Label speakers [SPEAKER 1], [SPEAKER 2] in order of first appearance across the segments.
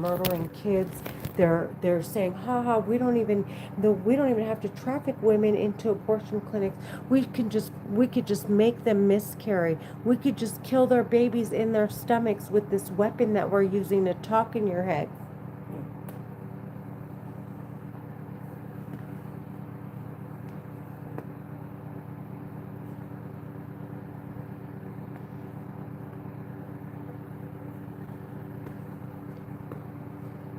[SPEAKER 1] murdering kids. They're saying, haha, we don't even have to traffic women into abortion clinics. We could just make them miscarry. We could just kill their babies in their stomachs with this weapon that we're using to talk in your head.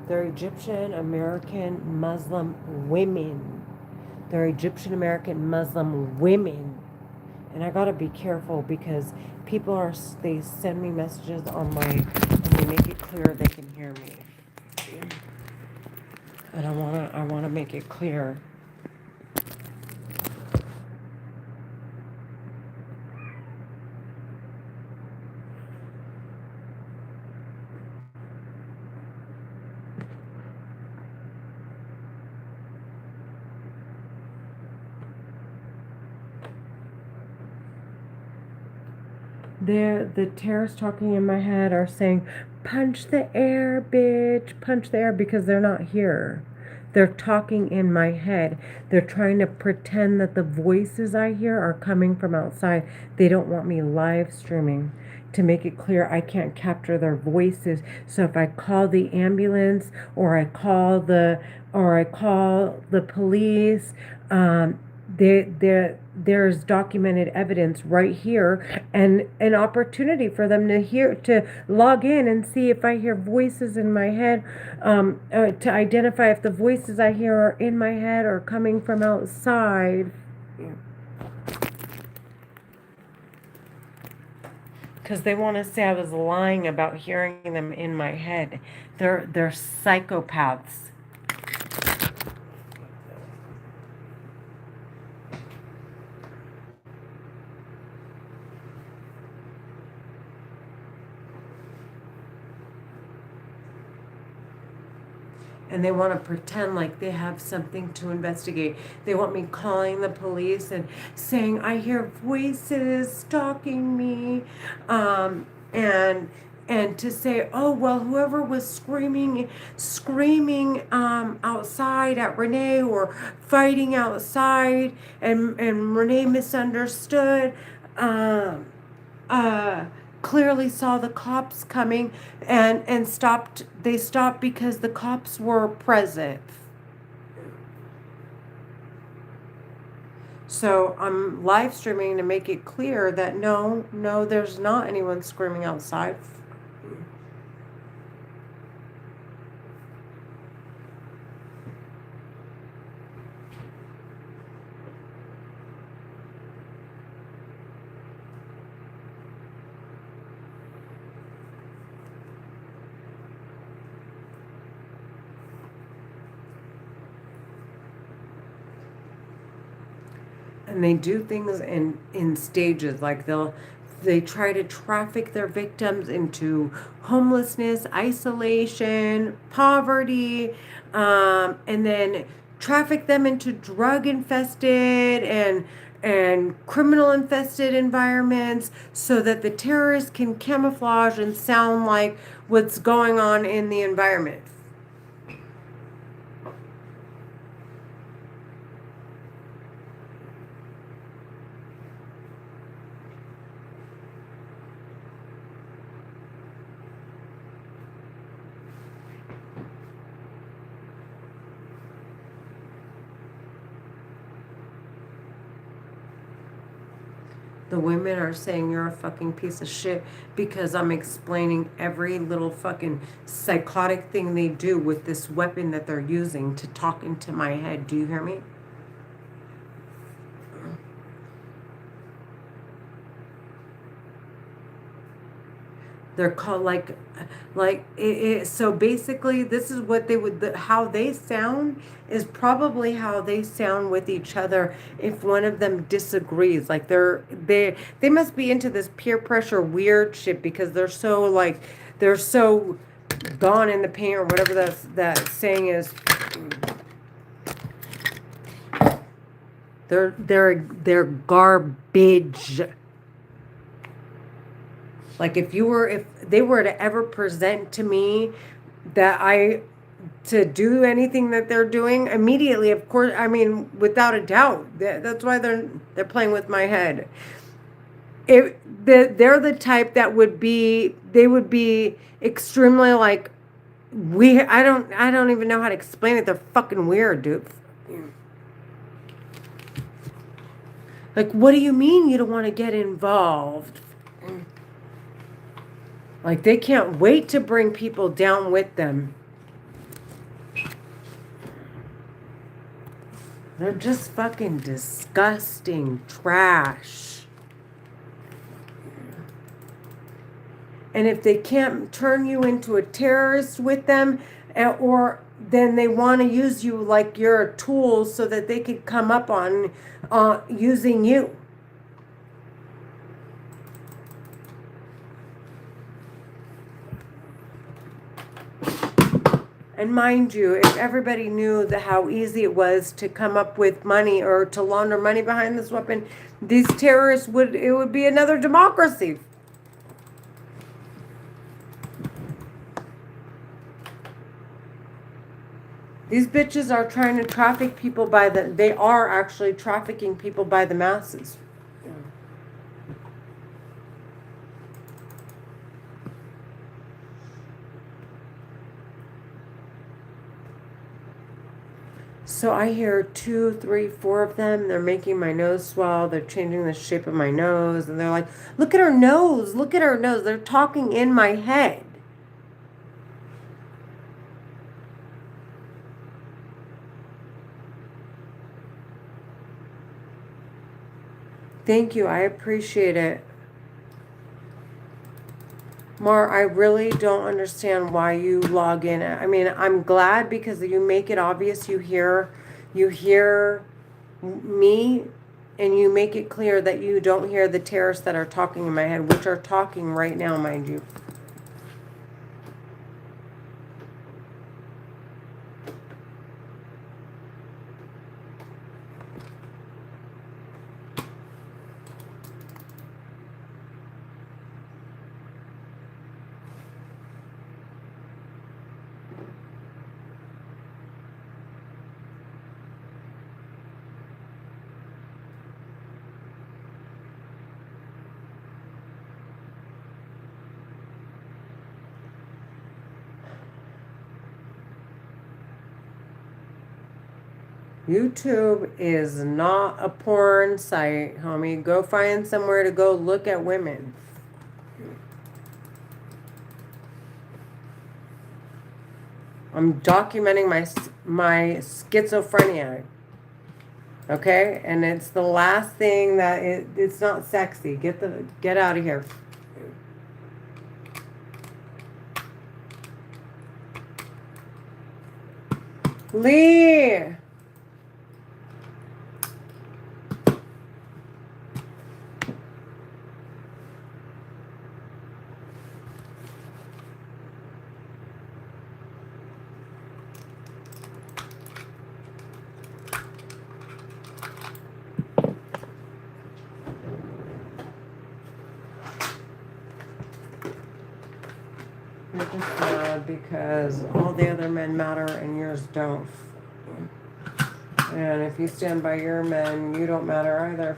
[SPEAKER 1] They're Egyptian American Muslim women. They're Egyptian American Muslim women. And I gotta be careful because they send me messages on and they make it clear they can hear me. And I wanna make it clear. The terrorists talking in my head are saying, punch the air, bitch, punch the air, because they're not here. They're talking in my head. They're trying to pretend that the voices I hear are coming from outside. They don't want me live streaming. To make it clear, I can't capture their voices. So if I call the ambulance or I call the police, there's documented evidence right here and an opportunity for them to log in and see if I hear voices in my head, to identify if the voices I hear are in my head or coming from outside. Because they want to say I was lying about hearing them in my head. They're psychopaths. And they want to pretend like they have something to investigate. They want me calling the police and saying, I hear voices stalking me. And to say, oh, well, whoever was screaming outside at Renee or fighting outside and Renee misunderstood, clearly saw the cops coming and stopped. They stopped because the cops were present. So I'm live streaming to make it clear that no, there's not anyone screaming outside. And they do things in stages, like they try to traffic their victims into homelessness, isolation, poverty, and then traffic them into drug infested and criminal infested environments so that the terrorists can camouflage and sound like what's going on in the environment. The women are saying you're a fucking piece of shit because I'm explaining every little fucking psychotic thing they do with this weapon that they're using to talk into my head. Do you hear me? They're called so basically this is what how they sound is probably how they sound with each other if one of them disagrees. Like they must be into this peer pressure weird shit because they're so gone in the paint or whatever that saying is. They're garbage. Like if they were to ever present to me that I to do anything that they're doing immediately. Of course, I mean, without a doubt, that's why they're playing with my head. They're the type that they would be extremely like I don't even know how to explain it. They're fucking weird, dude. Like, what do you mean you don't want to get involved? Like, they can't wait to bring people down with them. They're just fucking disgusting trash. And if they can't turn you into a terrorist with them, or then they want to use you like you're a tool so that they could come up on using you. And mind you, if everybody knew how easy it was to come up with money or to launder money behind this weapon, these terrorists it would be another democracy. These bitches are trying to traffic people they are actually trafficking people by the masses. So I hear 2, 3, 4 of them. They're making my nose swell. They're changing the shape of my nose. And they're like, look at her nose. Look at her nose. They're talking in my head. Thank you. I appreciate it. Mar, I really don't understand why you log in. I mean, I'm glad because you make it obvious you hear me, and you make it clear that you don't hear the terrorists that are talking in my head, which are talking right now, mind you. YouTube is not a porn site, homie. Go find somewhere to go look at women. I'm documenting my schizophrenia. Okay? And it's the last thing that it's not sexy. Get out of here. Lee! You're just mad because all the other men matter and yours don't. And if you stand by your men, you don't matter either.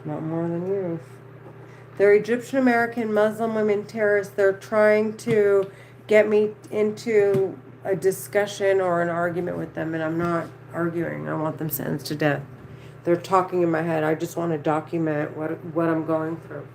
[SPEAKER 1] Not more than you. They're Egyptian American Muslim women terrorists. They're trying to get me into a discussion or an argument with them, and I'm not arguing. I want them sentenced to death. They're talking in my head. I just want to document what I'm going through.